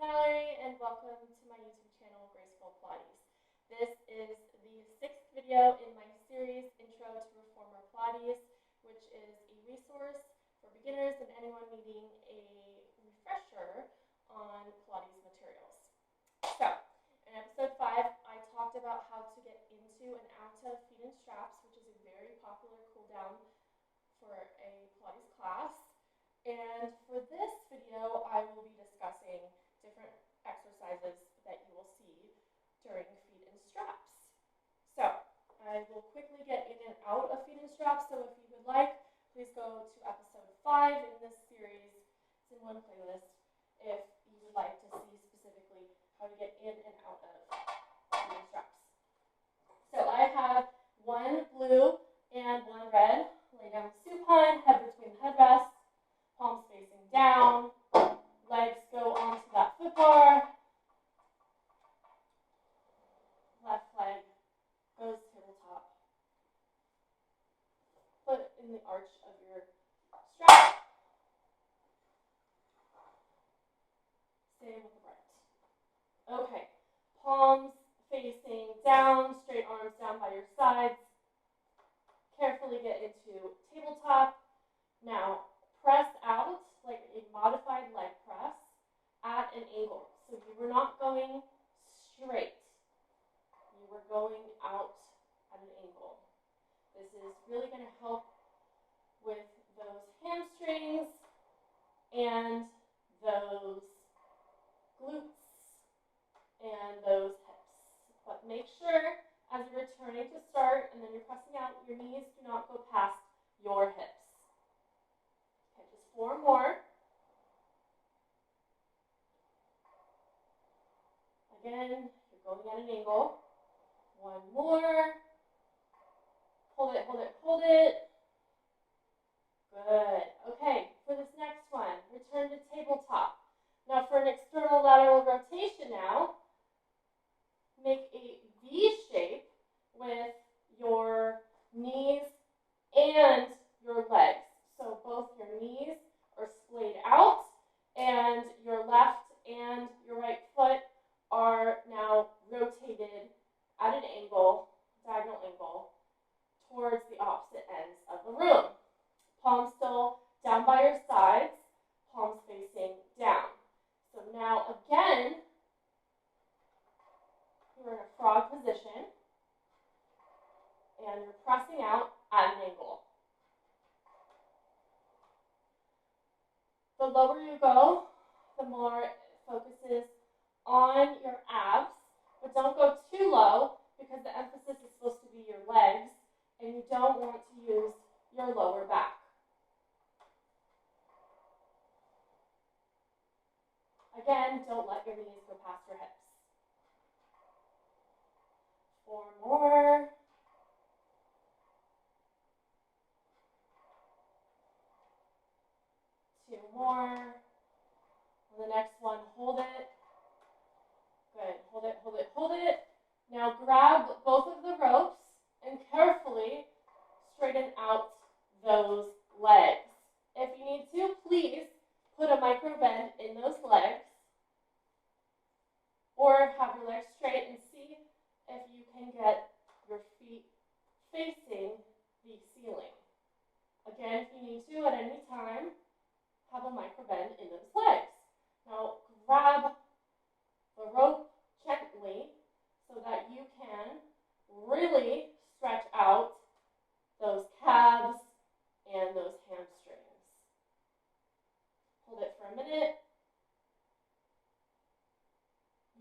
Mallory, and welcome to my YouTube channel, Graceful Pilates. This is the 6th video in my series, Intro to Reformer Pilates, which is a resource for beginners and anyone needing a refresher on Pilates materials. So, in episode 5, I talked about how to get into and out of feet and straps, which is a very popular cool down for a Pilates class. And for this video, I will be discussing different exercises that you will see during feet and straps. So I will quickly get in and out of feet and straps. So if you would like, please go to episode 5 in this series. It's in one playlist if you would like to see specifically how to get in and out of feet and straps. So I have one blue and one red. Lay down supine, head between the headrests. Palms facing down, legs go onto that foot bar, left leg goes tabletop, foot in the arch of your strap, same with the right. Okay, palms facing down, straight arms down by your sides, carefully get into tabletop. Now, press out like a modified leg press at an angle. So you were not going straight. You were going out at an angle. This is really going to help with those hamstrings and those glutes and those hips. But make sure as you're returning to start and then you're pressing out, your knees do not go past your hips. 4 more. Again, you're going at an angle. 1 more. Hold it, hold it, hold it. Good. Okay, for this next one, return to tabletop. Now for an external lateral rotation now, make a V shape with your knees and your legs. So both your knees are splayed out and your left and your right foot are now rotated at an angle, diagonal angle, towards the opposite ends of the room. Palms still down by your sides, palms facing down. So now again, you're in a frog position and you're pressing out at an angle. The lower you go, the more it focuses on your abs, but don't go too low because the emphasis is supposed to be your legs and you don't want to use your lower back. Again, don't let your knees go past your hips. 4 more. More. The next one, hold it. Good. Hold it, hold it, hold it. Now grab both of the ropes and carefully straighten out those legs. If you need to, please put a micro bend in those legs or have your legs straight and see if you can get your feet facing the ceiling. Again, if you need to at any time, have a micro bend in those legs. Now grab the rope gently so that you can really stretch out those calves and those hamstrings. Hold it for a minute.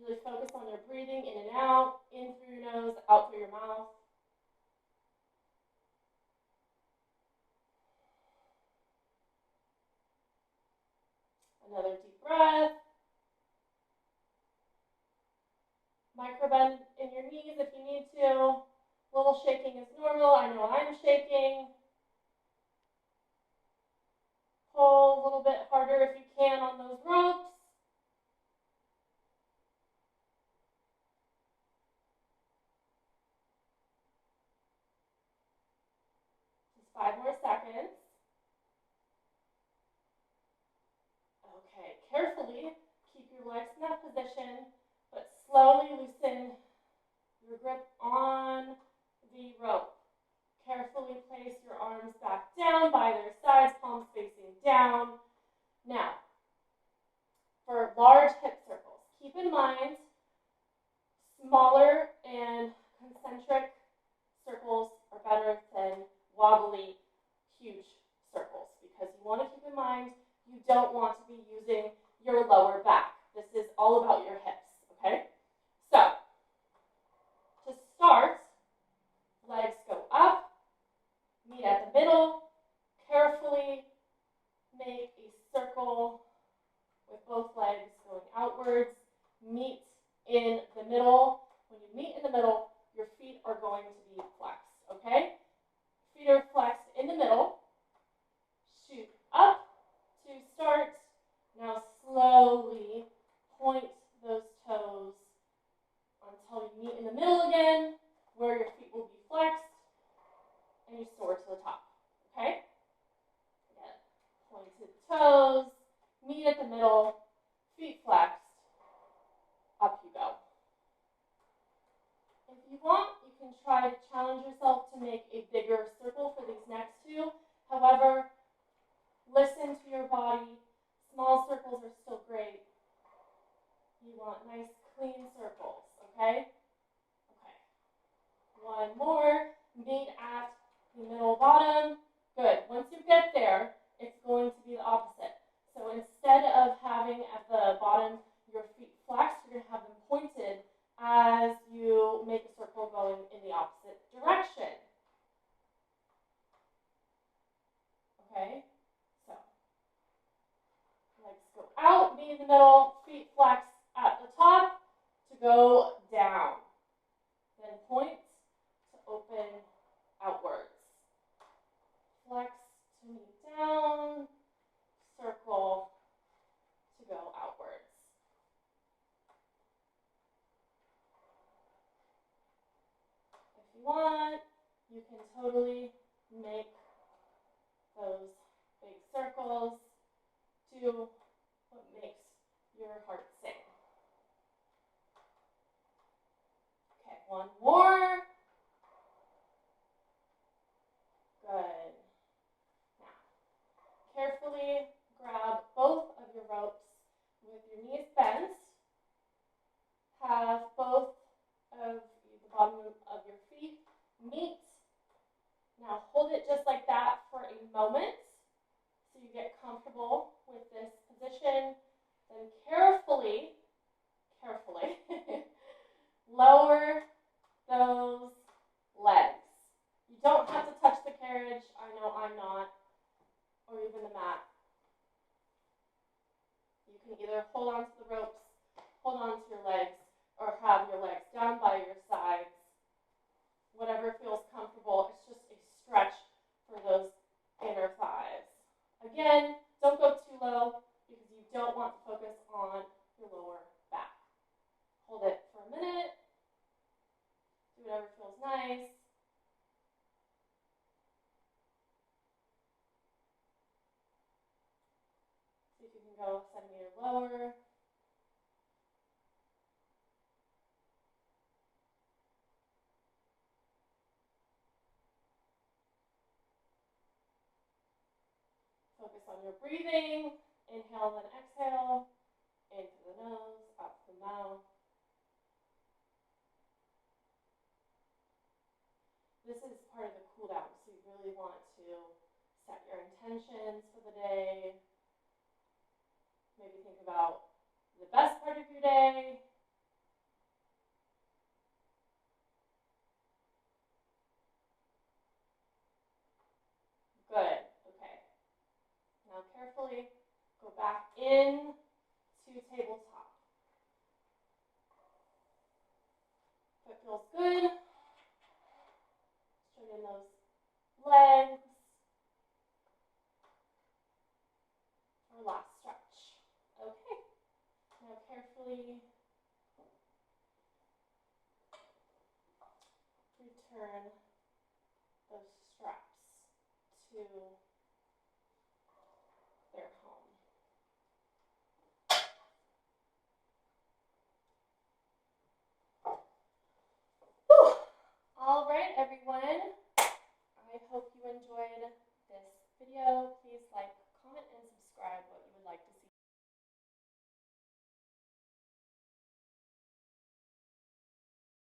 Really focus on your breathing in and out, in through your nose, out through your mouth. Another deep breath. Micro bend in your knees if you need to. A little shaking is normal. I know I'm shaking. Pull a little bit harder if you can on those ropes. Just 5 more seconds. Okay, carefully keep your legs in that direction, but slowly loosen your grip on the rope. Carefully place your arms back down by their sides, palms facing down. Now, for large hip circles, keep in mind smaller and concentric circles are better than wobbly, huge circles, because you want to keep in mind you don't want to be using your lower back. This is all about your hips, okay? So, to start, legs go up, meet at the middle, carefully make a circle with both legs going outwards, meet in the middle. When you meet in the middle, your feet are going to be flexed, okay? Feet are flexed in the middle. Shoot up to start. Now slowly point those toes until you meet in the middle again, where your feet will be flexed, and you soar to the top, okay? Again, pointed toes, meet at the middle, feet flexed, up you go. If you want, you can try to challenge yourself to make a bigger circle for these next two. However, listen to your body. Small circles are still great. You want nice, clean circles, okay? Okay. One more. Meet at the middle bottom. Good. Once you get there, it's going to be the opposite. So instead of having at the bottom your feet flexed, you're going to have them pointed as you make a circle going in the opposite direction. Okay? So, legs go out, knee in the middle, feet flex at the top to go down. Then point to open outwards. Flex to meet down, circle to go outwards. If you want, you can totally make those big circles to what makes your heart sing. Okay, one more. Good. Now, carefully grab both of your ropes with your knees bent. Have both of the bottom of your feet meet. Now hold it just like that for a moment so you get comfortable with this position. Then carefully lower those legs. You don't have to touch the carriage. I know I'm not, or even the mat. You can either hold on to the ropes, hold on to your legs, or have your legs down by your sides. Whatever feels comfortable. It's just a stretch for those inner thighs. Again, don't go too low because you don't want to focus on your lower back. Hold it for a minute. Do whatever feels nice. See if you can go a centimeter lower. Focus on your breathing. Inhale, then exhale. In through the nose, out through the mouth. This is part of the cool down, so you really want to set your intentions for the day. Maybe think about the best part of your day. Good. Okay. Now carefully go back in to tabletop. If it feels good, straighten those legs. Our last stretch. Okay. Now carefully return those straps to their home. video.